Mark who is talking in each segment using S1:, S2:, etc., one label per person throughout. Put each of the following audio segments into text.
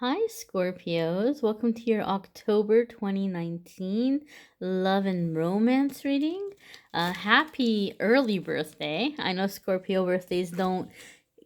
S1: Hi, Scorpios. Welcome to your October 2019 love and romance reading. Happy early birthday. I know Scorpio birthdays don't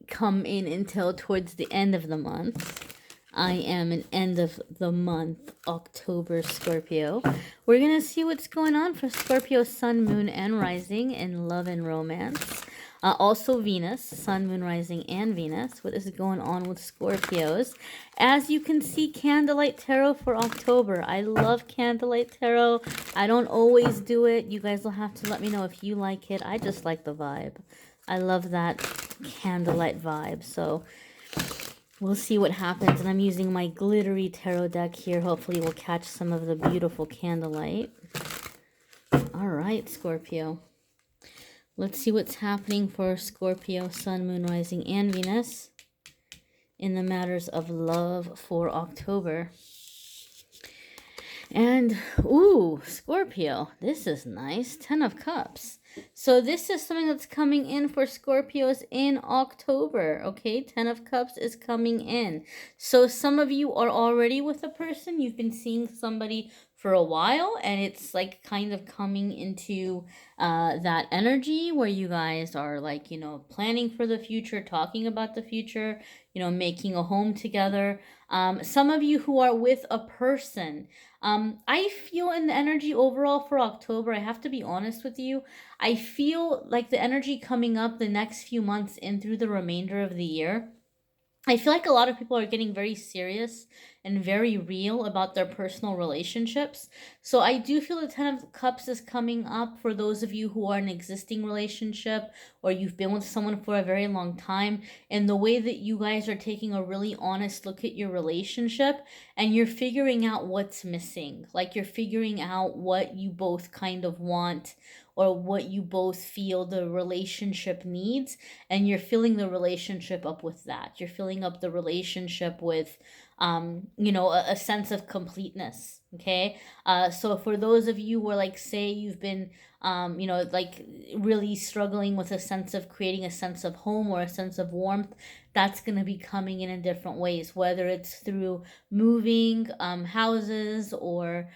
S1: come in until towards the end of the month. I am an end of the month October Scorpio. We're going to see what's going on for Scorpio sun, moon, and rising in love and romance. Also Venus, sun, moon, rising, and Venus. What is going on with Scorpios? As you can see, Candlelight Tarot for October. I love Candlelight Tarot. I don't always do it. You guys will have to let me know if you like it. I just like the vibe. I love that candlelight vibe. So we'll see what happens. And I'm using my glittery tarot deck here. Hopefully we'll catch some of the beautiful candlelight. All right, Scorpio. Let's see what's happening for Scorpio, sun, moon, rising, and Venus in the matters of love for October. And, ooh, Scorpio, this is nice. 10 of Cups. So this is something that's coming in for Scorpios in October, okay? 10 of Cups is coming in. So some of you are already with a person. You've been seeing somebody for a while, and it's like kind of coming into that energy where you guys are like, you know, planning for the future, talking about the future, you know, making a home together. Some of you who are with a person, I feel in the energy overall for October, I have to be honest with you, I feel like the energy coming up the next few months and through the remainder of the year, I feel like a lot of people are getting very serious and very real about their personal relationships. So I do feel the 10 of Cups is coming up for those of you who are in an existing relationship or you've been with someone for a very long time, and the way that you guys are taking a really honest look at your relationship and you're figuring out what's missing. Like you're figuring out what you both kind of want or what you both feel the relationship needs, and you're filling the relationship up with that. You're filling up the relationship with you know, a sense of completeness. Okay. So for those of you who are like, say you've been you know, like really struggling with a sense of creating a sense of home or a sense of warmth, that's going to be coming in different ways, whether it's through moving houses or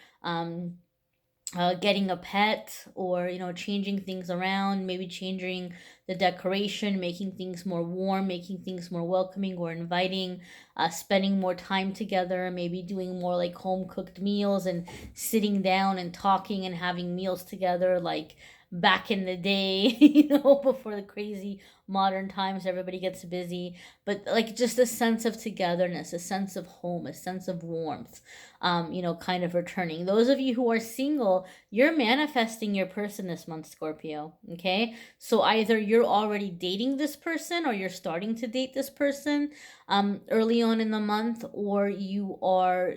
S1: getting a pet, or you know, changing things around, maybe changing the decoration, making things more warm, making things more welcoming or inviting, spending more time together, maybe doing more like home cooked meals and sitting down and talking and having meals together like back in the day, you know, before the crazy modern times everybody gets busy. But like just a sense of togetherness, a sense of home, a sense of warmth, you know, kind of returning. Those of you who are single, you're manifesting your person this month, Scorpio. Okay. So either you're already dating this person or you're starting to date this person early on in the month, or you are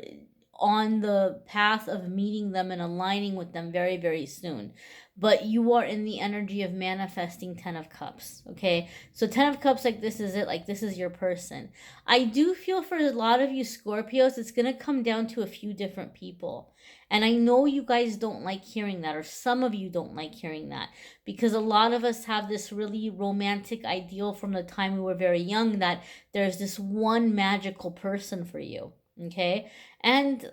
S1: on the path of meeting them and aligning with them very, very soon. But you are in the energy of manifesting 10 of Cups, okay? So 10 of Cups, like this is it, like this is your person. I do feel for a lot of you Scorpios, it's going to come down to a few different people. And I know you guys don't like hearing that, or some of you don't like hearing that, because a lot of us have this really romantic ideal from the time we were very young that there's this one magical person for you, okay? And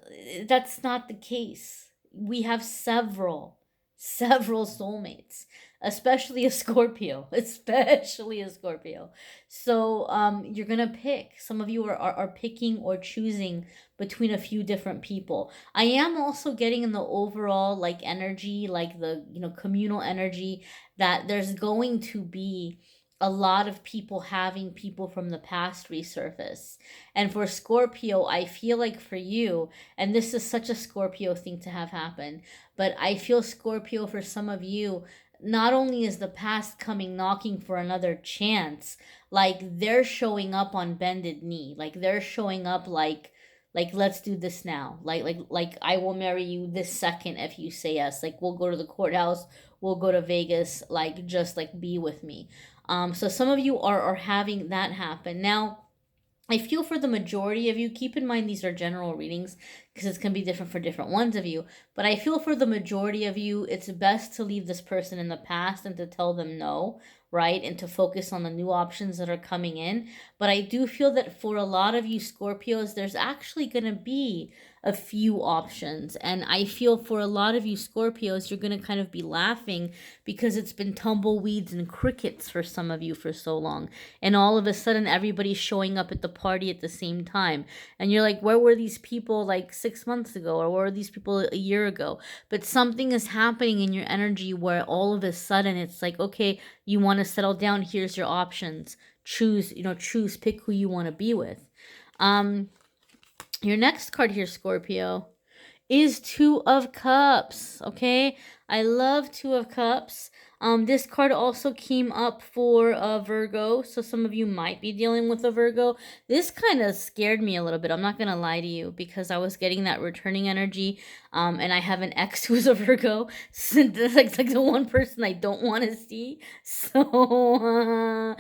S1: that's not the case. We have several soulmates, especially a Scorpio, especially a Scorpio. So you're gonna pick. Some of you are picking or choosing between a few different people. I am also getting in the overall like energy, like the, you know, communal energy, that there's going to be a lot of people having people from the past resurface. And for Scorpio, I feel like for you, and this is such a Scorpio thing to have happen, but I feel Scorpio, for some of you, not only is the past coming knocking for another chance, like they're showing up on bended knee. Like they're showing up like let's do this now. Like I will marry you this second if you say yes. Like we'll go to the courthouse, we'll go to Vegas, like just like be with me. So some of you are having that happen. Now, I feel for the majority of you, keep in mind these are general readings because it's going to be different for different ones of you, but I feel for the majority of you, it's best to leave this person in the past and to tell them no, right? And to focus on the new options that are coming in. But I do feel that for a lot of you Scorpios, there's actually going to be a few options. And I feel for a lot of you Scorpios, you're going to kind of be laughing because it's been tumbleweeds and crickets for some of you for so long. And all of a sudden, everybody's showing up at the party at the same time. And you're like, where were these people like 6 months ago? Or where were these people a year ago? But something is happening in your energy where all of a sudden it's like, okay, you want to settle down. Here's your options. Choose, pick who you want to be with. Your next card here, Scorpio, is Two of Cups. Okay, I love Two of Cups. This card also came up for Virgo, so some of you might be dealing with a Virgo. This kind of scared me a little bit. I'm not gonna lie to you because I was getting that returning energy, and I have an ex who's a Virgo. So that's like the one person I don't want to see. So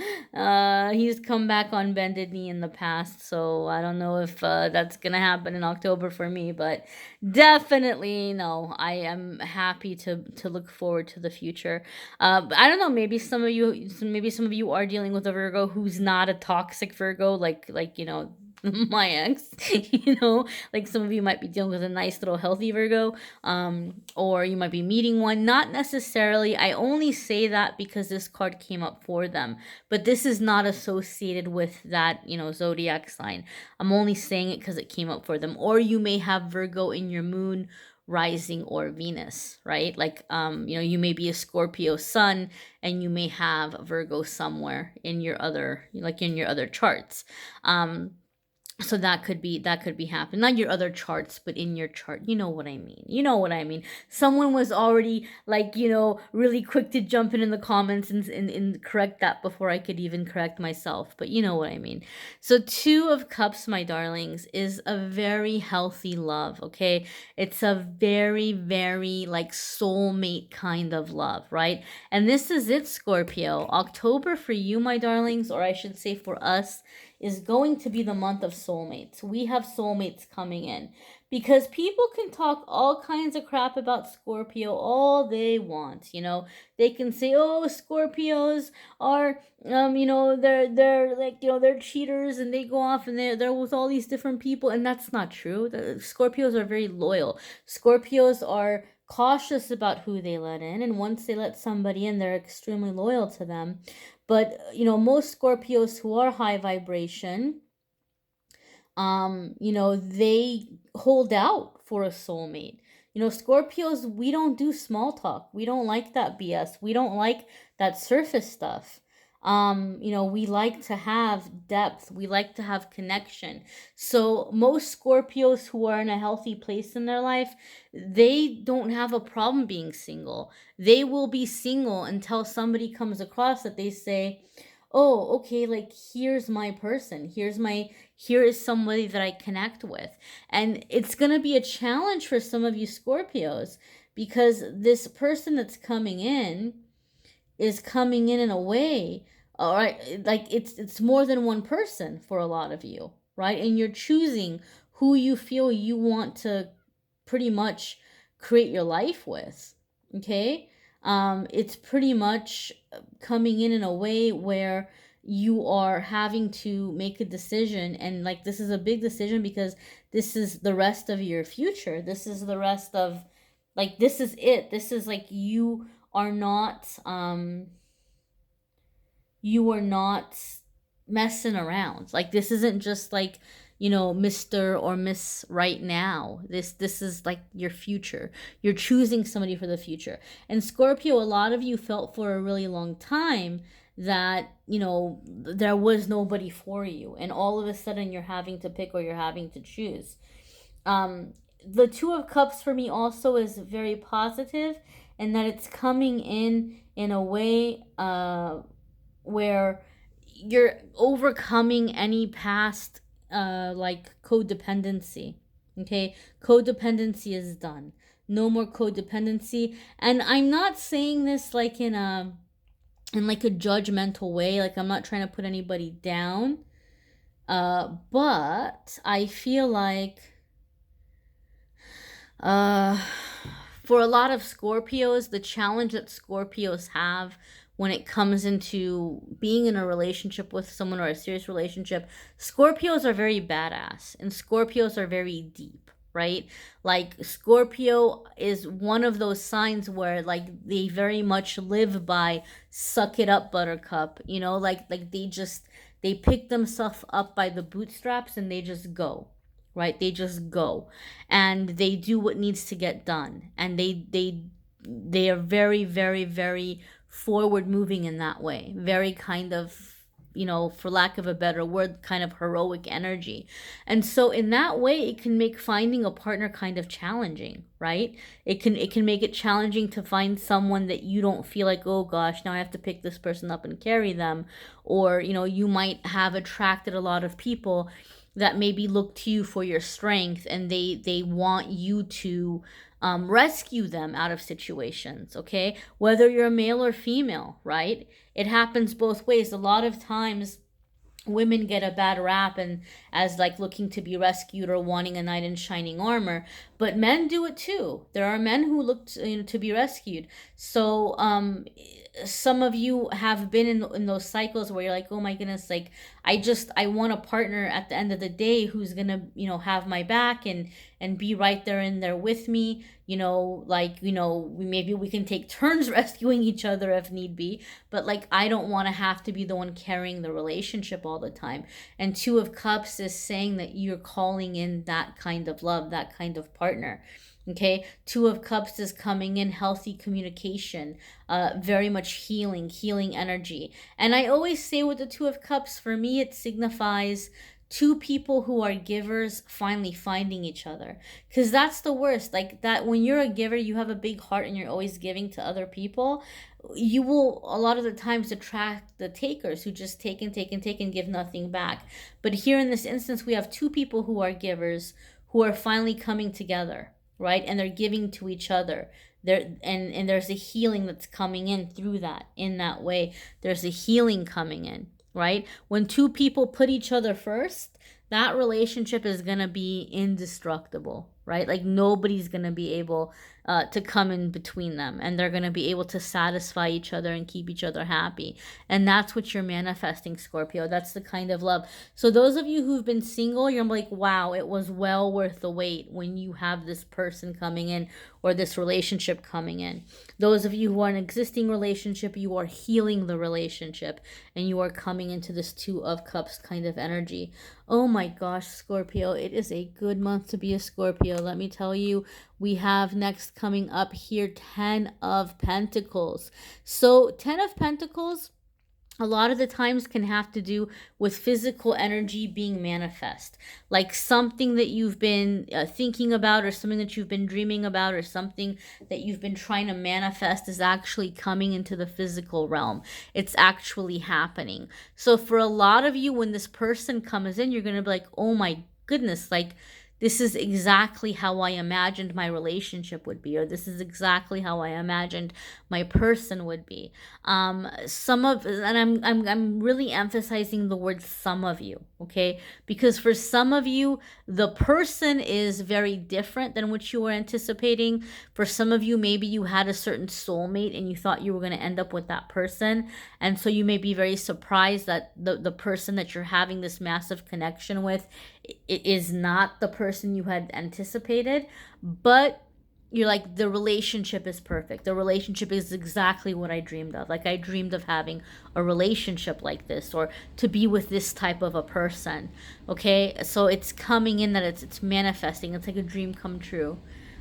S1: he's come back on bended knee in the past. So I don't know if that's gonna happen in October for me, but definitely no. I am happy to look forward to the future. I don't know. Maybe some of you are dealing with a Virgo who's not a toxic Virgo, like my ex. Like some of you might be dealing with a nice little healthy Virgo, or you might be meeting one. Not necessarily. I only say that because this card came up for them, but this is not associated with that zodiac sign. I'm only saying it because it came up for them. Or you may have Virgo in your moon, rising, or Venus, right? Like you may be a Scorpio sun and you may have Virgo somewhere in your other charts. So that could be happening. Not your other charts, but in your chart. You know what I mean. Someone was already really quick to jump in the comments and correct that before I could even correct myself. But you know what I mean. So Two of Cups, my darlings, is a very healthy love, okay? It's a very, very like soulmate kind of love, right? And this is it, Scorpio. October for you, my darlings, or I should say for us, is going to be the month of soulmates. We have soulmates coming in because people can talk all kinds of crap about Scorpio all they want. They can say, oh, Scorpios are they're like they're cheaters and they go off and they're with all these different people, and that's not true. The Scorpios are very loyal. Scorpios are cautious about who they let in, and once they let somebody in, they're extremely loyal to them. But most Scorpios who are high vibration, they hold out for a soulmate. Scorpios, we don't do small talk. We don't like that BS. We don't like that surface stuff. We like to have depth. We like to have connection. So most Scorpios who are in a healthy place in their life, they don't have a problem being single. They will be single until somebody comes across that they say, oh, okay, like here's my person. Here is somebody that I connect with. And it's going to be a challenge for some of you Scorpios because this person that's coming in is coming in a way, all right, like it's more than one person for a lot of you, right? And you're choosing who you feel you want to pretty much create your life with, okay? It's pretty much coming in a way where you are having to make a decision, and like this is a big decision because this is the rest of your future. This is the rest of, like, this is it. This is like you are not messing around. Like this isn't just like Mr. or Miss right now. This is like your future. You're choosing somebody for the future. And Scorpio, a lot of you felt for a really long time that there was nobody for you, and all of a sudden you're having to pick or you're having to choose. The Two of Cups for me also is very positive, and that it's coming in a way where you're overcoming any past like codependency. Okay, codependency is done. No more codependency. And I'm not saying this like in a judgmental way. Like I'm not trying to put anybody down. But I feel like for a lot of Scorpios, the challenge that Scorpios have when it comes into being in a relationship with someone or a serious relationship, Scorpios are very badass and Scorpios are very deep, right? Like Scorpio is one of those signs where like they very much live by suck it up, buttercup, you know, like they pick themselves up by the bootstraps and they just go, right? They just go and they do what needs to get done, and they are very, very, very forward moving in that way, very kind of, you know, for lack of a better word, kind of heroic energy. And so in that way it can make finding a partner kind of challenging, right? It can make it challenging to find someone that you don't feel like, oh gosh, now I have to pick this person up and carry them. Or, you know, you might have attracted a lot of people that maybe look to you for your strength, and they want you to rescue them out of situations, okay? Whether you're male or female, right? It happens both ways. A lot of times women get a bad rap and as like looking to be rescued or wanting a knight in shining armor, but men do it too. There are men who look to, you know, to be rescued. So some of you have been in those cycles where you're like, oh my goodness, like I want a partner at the end of the day who's gonna, you know, have my back and be right there in there with me, you know, like, you know, maybe we can take turns rescuing each other if need be, but like I don't want to have to be the one carrying the relationship all the time. And Two of Cups is saying that you're calling in that kind of love, that kind of partner. Okay, Two of Cups is coming in healthy communication, very much healing energy. And I always say with the Two of Cups, for me, it signifies two people who are givers finally finding each other. Because that's the worst. Like that, when you're a giver, you have a big heart and you're always giving to other people. You will a lot of the times attract the takers who just take and take and take and give nothing back. But here in this instance, we have two people who are givers who are finally coming together, right? And they're giving to each other. And there's a healing that's coming in through that. In that way, there's a healing coming in, right? When two people put each other first, that relationship is going to be indestructible, right? Like nobody's going to be able to come in between them, and they're going to be able to satisfy each other and keep each other happy. And that's what you're manifesting, Scorpio. That's the kind of love. So those of you who've been single, you're like, wow, it was well worth the wait when you have this person coming in or this relationship coming in. Those of you who are in an existing relationship, you are healing the relationship and you are coming into this Two of Cups kind of energy. Oh my gosh, Scorpio, it is a good month to be a Scorpio. Let me tell you, we have next coming up here 10 of Pentacles. So 10 of Pentacles a lot of the times can have to do with physical energy being manifest, like something that you've been thinking about, or something that you've been dreaming about, or something that you've been trying to manifest is actually coming into the physical realm. It's actually happening. So for a lot of you, when this person comes in, you're going to be like, oh my goodness, like this is exactly how I imagined my relationship would be, or this is exactly how I imagined my person would be. I'm really emphasizing the word some of you, okay? Because for some of you, the person is very different than what you were anticipating. For some of you, maybe you had a certain soulmate and you thought you were going to end up with that person. And so you may be very surprised that the person that you're having this massive connection with is not the person you had anticipated, but you're like, the relationship is perfect. The relationship is exactly what I dreamed of. Like I dreamed of having a relationship like this, or to be with this type of a person. Okay, so it's coming in that it's manifesting. It's like a dream come true.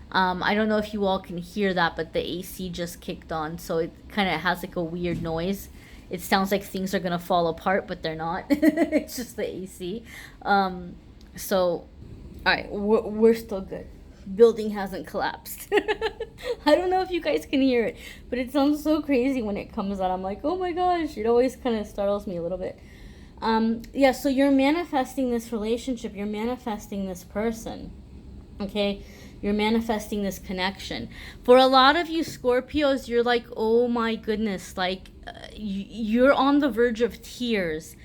S1: I don't know if you all can hear that, but the AC just kicked on, so it kind of has like a weird noise. It sounds like things are gonna fall apart, but they're not. It's just the AC. So, all right, we're still good. Building hasn't collapsed. I don't know if you guys can hear it, but it sounds so crazy when it comes out. I'm like, oh my gosh, it always kind of startles me a little bit. Yeah, so you're manifesting this relationship. You're manifesting this person, okay? You're manifesting this connection. For a lot of you Scorpios, you're like, oh my goodness, like you're on the verge of tears,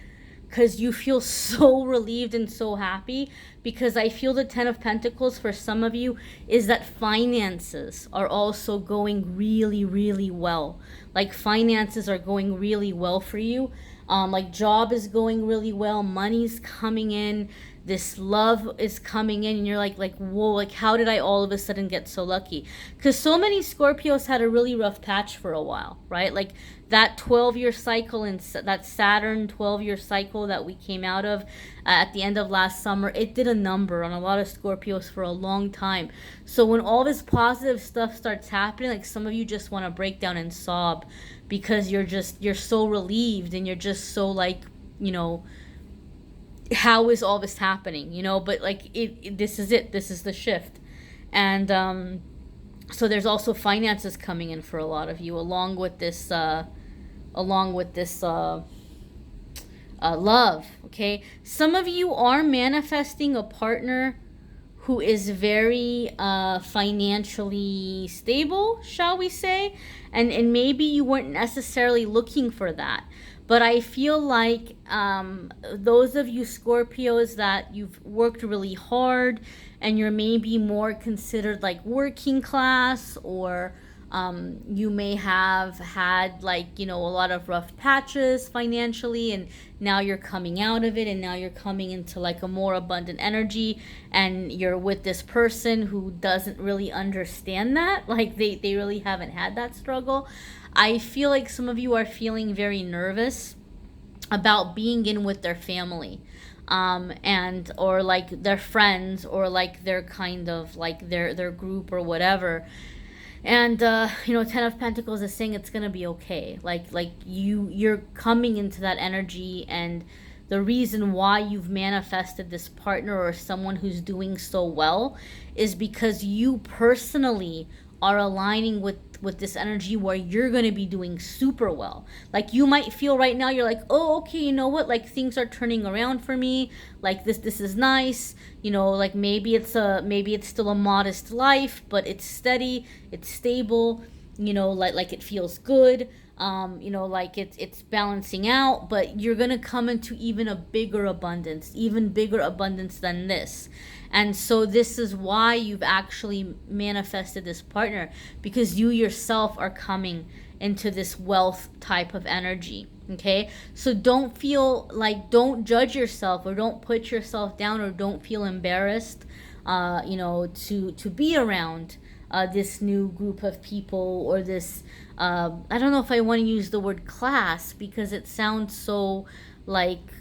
S1: because you feel so relieved and so happy, because I feel the 10 of Pentacles for some of you is that finances are also going really, really well. Like finances are going really well for you. Like job is going really well, money's coming in, this love is coming in, and you're like whoa, like how did I all of a sudden get so lucky? Because so many Scorpios had a really rough patch for a while, right? Like that 12-year cycle and that Saturn 12-year cycle that we came out of at the end of last summer, it did a number on a lot of Scorpios for a long time. So when all this positive stuff starts happening, like some of you just want to break down and sob, because you're so relieved, and you're just so like, you know, how is all this happening, you know? But like this is it, this is the shift. And so there's also finances coming in for a lot of you, along with this love. Okay, some of you are manifesting a partner who is very financially stable, shall we say, and maybe you weren't necessarily looking for that. But I feel like those of you Scorpios that you've worked really hard, and you're maybe more considered like working class, or you may have had, like, you know, a lot of rough patches financially, and now you're coming out of it, and now you're coming into like a more abundant energy, and you're with this person who doesn't really understand that. Like they really haven't had that struggle. I feel like some of you are feeling very nervous about being in with their family, and or like their friends, or like their kind of like their group or whatever. And you know, 10 of Pentacles is saying it's gonna be okay. Like you're coming into that energy, and the reason why you've manifested this partner or someone who's doing so well is because you personally are aligning with this energy where you're going to be doing super well. Like you might feel right now, you're like, oh, okay, you know what, like things are turning around for me, like this is nice, you know, like maybe it's still a modest life, but it's steady, it's stable, you know, like it feels good, you know, like it's balancing out. But you're going to come into even bigger abundance than this. And so this is why you've actually manifested this partner, because you yourself are coming into this wealth type of energy. Okay, so don't judge yourself, or don't put yourself down, or don't feel embarrassed, you know, to be around this new group of people, or this I don't know if I want to use the word class, because it sounds so like,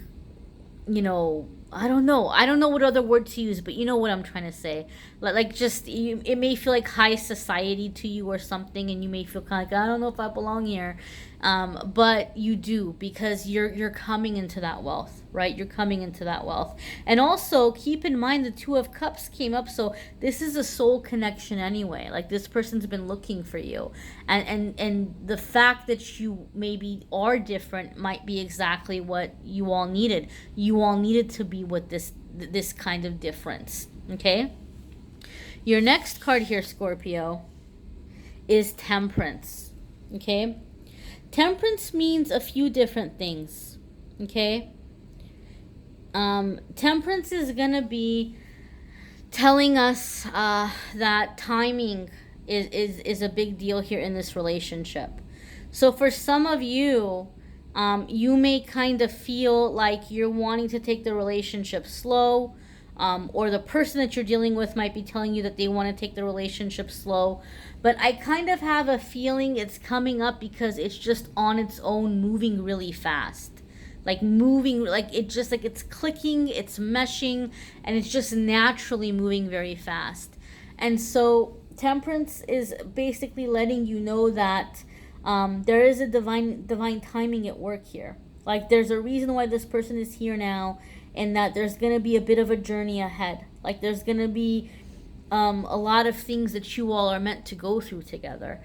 S1: you know, I don't know what other word to use, but you know what I'm trying to say. Like just it may feel like high society to you or something, and you may feel kind of like, I don't know if I belong here, but you do, because you're coming into that wealth, right? You're coming into that wealth. And also keep in mind the 2 of Cups came up, so this is a soul connection anyway. Like this person's been looking for you, and the fact that you maybe are different might be exactly what you all needed. You all needed to be with this kind of difference. Okay, your next card here, Scorpio, is Temperance. Okay, Temperance means a few different things. Okay, Temperance is gonna be telling us that timing is a big deal here in this relationship. So for some of you, you may kind of feel like you're wanting to take the relationship slow, or the person that you're dealing with might be telling you that they want to take the relationship slow. But I kind of have a feeling it's coming up because it's just on its own moving really fast. Like moving, like it just, like it's clicking, it's meshing, and it's just naturally moving very fast. And so Temperance is basically letting you know that there is a divine timing at work here. Like there's a reason why this person is here now, and that there's going to be a bit of a journey ahead. Like there's going to be a lot of things that you all are meant to go through together.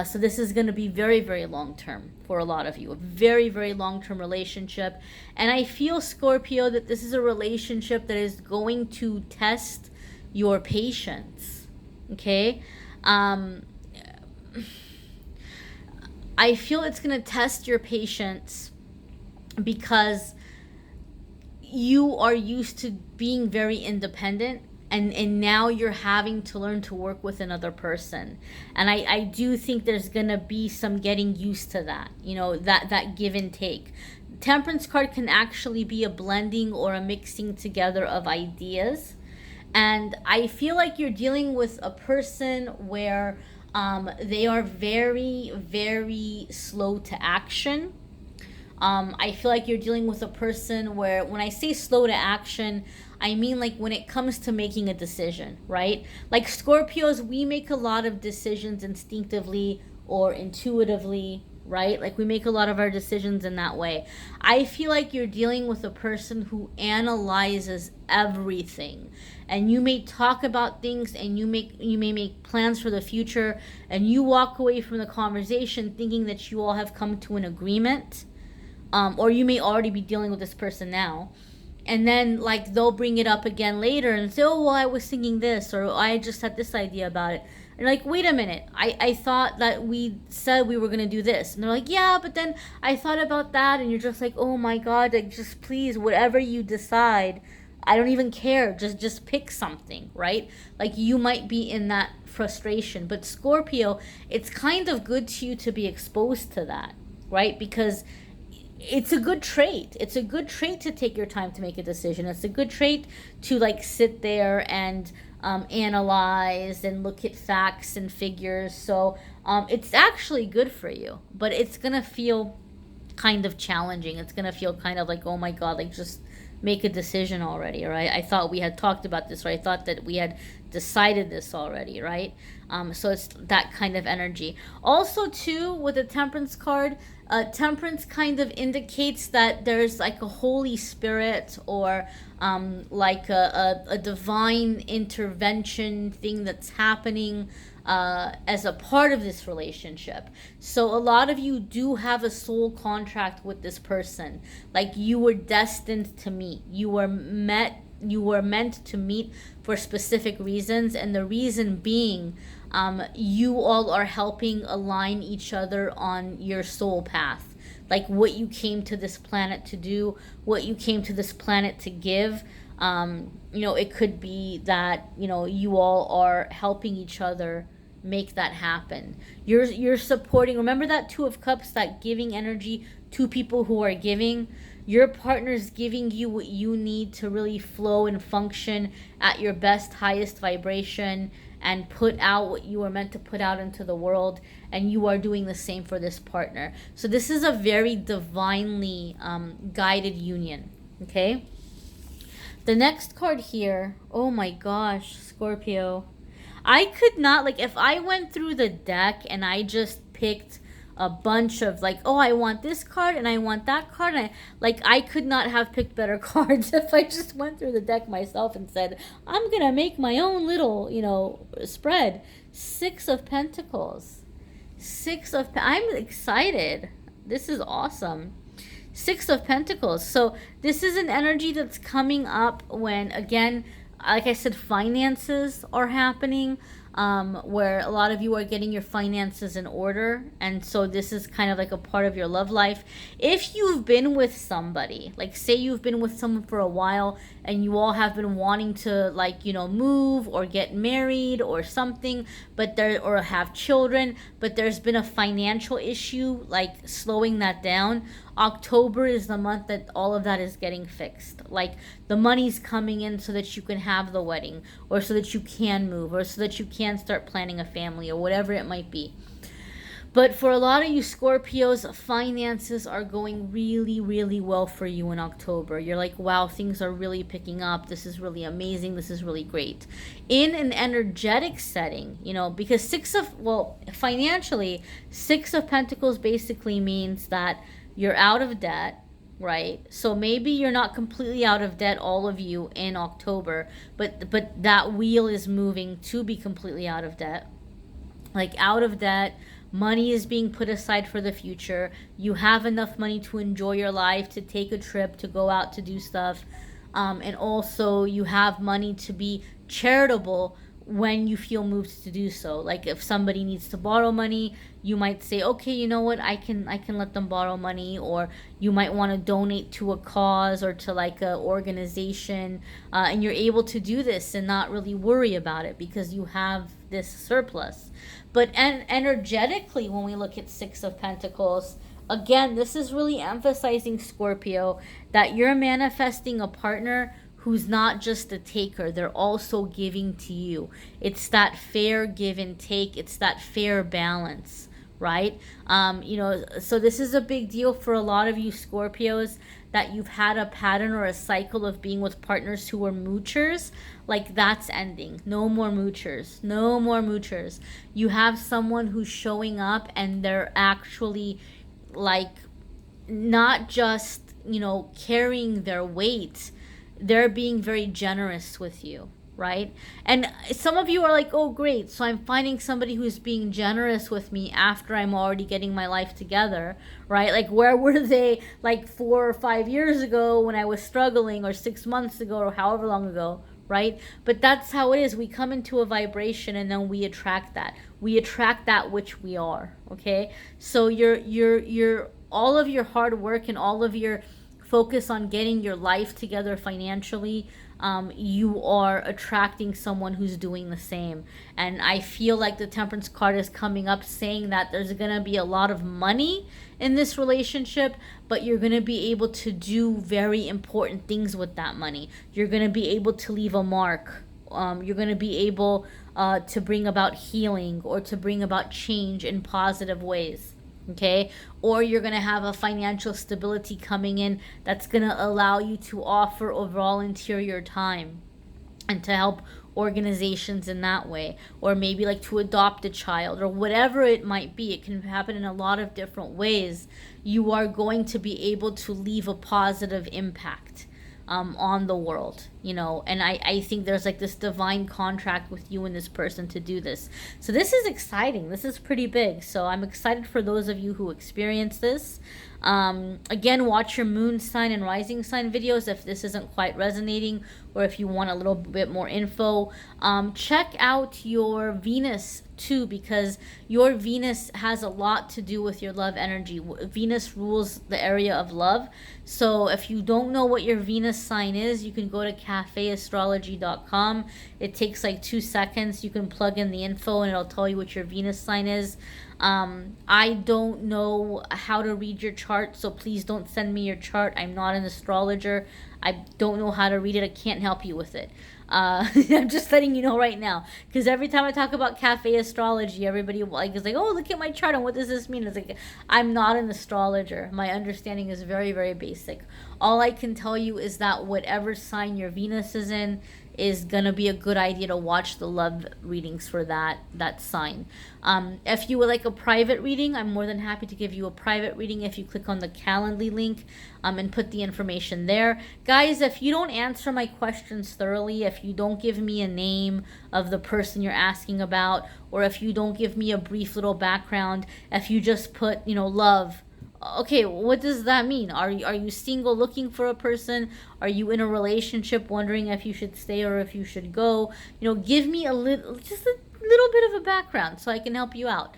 S1: So this is going to be very, very long term for a lot of you. A very, very long term relationship. And I feel, Scorpio, that this is a relationship that is going to test your patience. Okay? I feel it's going to test your patience because you are used to being very independent, and now you're having to learn to work with another person. And I do think there's gonna be some getting used to that, that give and take. Temperance card can actually be a blending or a mixing together of ideas. And I feel like you're dealing with a person where they are very, very slow to action. I feel like you're dealing with a person where, when I say slow to action, I mean like when it comes to making a decision, right? Like Scorpios, we make a lot of decisions instinctively or intuitively, right? Like we make a lot of our decisions in that way. I feel like you're dealing with a person who analyzes everything, and you may talk about things, and you may make plans for the future, and you walk away from the conversation thinking that you all have come to an agreement. Or you may already be dealing with this person now. And then like they'll bring it up again later and say, oh, well, I was thinking this, or I just had this idea about it. And like, wait a minute, I thought that we said we were going to do this. And they're like, yeah, but then I thought about that. And you're just like, oh my God, like just please, whatever you decide, I don't even care. Just pick something, right? Like you might be in that frustration. But Scorpio, it's kind of good to you to be exposed to that, right? Because it's a good trait. It's a good trait to take your time to make a decision. It's a good trait to like sit there and analyze and look at facts and figures. So it's actually good for you, but it's going to feel kind of challenging. It's going to feel kind of like, oh my God, like just make a decision already, right? I thought we had talked about this, right? I thought that we had decided this already, right? So it's that kind of energy. Also, too, with the Temperance card, Temperance kind of indicates that there's like a Holy Spirit or like a divine intervention thing that's happening as a part of this relationship. So a lot of you do have a soul contract with this person. Like you were destined to meet. You were meant to meet for specific reasons, and the reason being you all are helping align each other on your soul path, like what you came to this planet to do, what you came to this planet to give. It could be that you all are helping each other make that happen. You're supporting. Remember that Two of Cups, that giving energy to people who are giving. Your partner's giving you what you need to really flow and function at your best, highest vibration and put out what you are meant to put out into the world. And you are doing the same for this partner. So this is a very divinely guided union. Okay? The next card here, oh my gosh, Scorpio. I could not, like, if I went through the deck and I just picked a bunch of like, oh, I want this card and I want that card, and I could not have picked better cards if I just went through the deck myself and said, I'm gonna make my own little spread. Six of Pentacles. I'm excited. This is awesome. Six of Pentacles. So this is an energy that's coming up when, again, like I said, finances are happening, where a lot of you are getting your finances in order. And so this is kind of like a part of your love life. If you've been with somebody, like say you've been with someone for a while and you all have been wanting to move or get married or something, or have children, but there's been a financial issue like slowing that down, October is the month that all of that is getting fixed. Like the money's coming in so that you can have the wedding, or so that you can move, or so that you can start planning a family, or whatever it might be. But for a lot of you Scorpios, finances are going really, really well for you in October. You're like, wow, things are really picking up. This is really amazing. This is really great. In an energetic setting, because financially, Six of Pentacles basically means that you're out of debt, right? So maybe you're not completely out of debt, all of you, in October, but that wheel is moving to be completely out of debt. Like out of debt, money is being put aside for the future. You have enough money to enjoy your life, to take a trip, to go out to do stuff. And also you have money to be charitable when you feel moved to do so. Like if somebody needs to borrow money, you might say, okay, you know what, I can let them borrow money. Or you might want to donate to a cause or to like a organization, and you're able to do this and not really worry about it because you have this surplus. But energetically, when we look at Six of Pentacles, again, this is really emphasizing, Scorpio, that you're manifesting a partner who's not just a taker. They're also giving to you. It's that fair give and take. It's that fair balance, right? So this is a big deal for a lot of you Scorpios, that you've had a pattern or a cycle of being with partners who were moochers. Like, that's ending. No more moochers. No more moochers. You have someone who's showing up and they're actually like not just, carrying their weight. They're being very generous with you, right? And some of you are like, oh great, so I'm finding somebody who's being generous with me after I'm already getting my life together, right? Like, where were they like 4 or 5 years ago when I was struggling, or 6 months ago, or however long ago, right? But that's how it is. We come into a vibration and then we attract that. We attract that which we are, okay? So you're all of your hard work and all of your focus on getting your life together financially, you are attracting someone who's doing the same. And I feel like the Temperance card is coming up saying that there's going to be a lot of money in this relationship, but you're going to be able to do very important things with that money. You're going to be able to leave a mark. You're going to be able to bring about healing or to bring about change in positive ways. Okay, or you're going to have a financial stability coming in that's going to allow you to offer or volunteer your time and to help organizations in that way, or maybe like to adopt a child, or whatever it might be. It can happen in a lot of different ways. You are going to be able to leave a positive impact on the world, and I think there's like this divine contract with you and this person to do this. So this is exciting. This is pretty big. So I'm excited for those of you who experience this. Again, watch your moon sign and rising sign videos if this isn't quite resonating, or if you want a little bit more info. Check out your Venus too, because your Venus has a lot to do with your love energy. Venus rules the area of love. So if you don't know what your Venus sign is, you can go to cafeastrology.com. It takes like 2 seconds. You can plug in the info and it'll tell you what your Venus sign is. I don't know how to read your chart, so please don't send me your chart. I'm not an astrologer. I don't know how to read it. I can't help you with it. I'm just letting you know right now, because every time I talk about cafe astrology, everybody is like, oh, look at my chart and what does this mean? It's like, I'm not an astrologer. My understanding is very, very basic. All I can tell you is that whatever sign your Venus is in is gonna be a good idea to watch the love readings for that sign. If you would like a private reading, I'm more than happy to give you a private reading if you click on the Calendly link and put the information there. Guys, if you don't answer my questions thoroughly, if you don't give me a name of the person you're asking about, or if you don't give me a brief little background, if you just put, love, okay, what does that mean? Are you single, looking for a person? Are you in a relationship, wondering if you should stay or if you should go? Give me just a little bit of a background so I can help you out.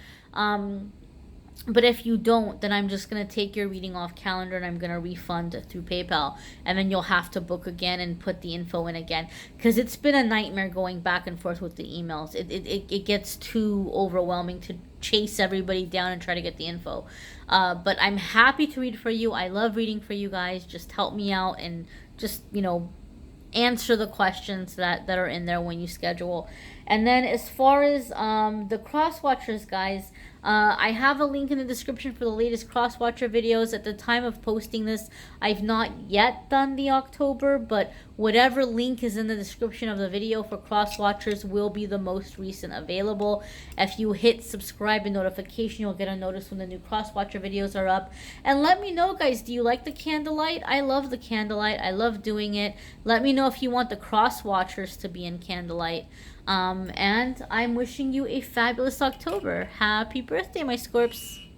S1: But if you don't, then I'm just going to take your reading off calendar and I'm going to refund through PayPal. And then you'll have to book again and put the info in again. Because it's been a nightmare going back and forth with the emails. It gets too overwhelming to chase everybody down and try to get the info. But I'm happy to read for you. I love reading for you guys. Just help me out and just, answer the questions that are in there when you schedule. And then as far as the CrossWatchers, guys, I have a link in the description for the latest CrossWatcher videos. At the time of posting this, I've not yet done the October, but whatever link is in the description of the video for CrossWatchers will be the most recent available. If you hit subscribe and notification, you'll get a notice when the new CrossWatcher videos are up. And let me know, guys, do you like the candlelight? I love the candlelight. I love doing it. Let me know if you want the CrossWatchers to be in candlelight. And I'm wishing you a fabulous October. Happy birthday, my Scorps.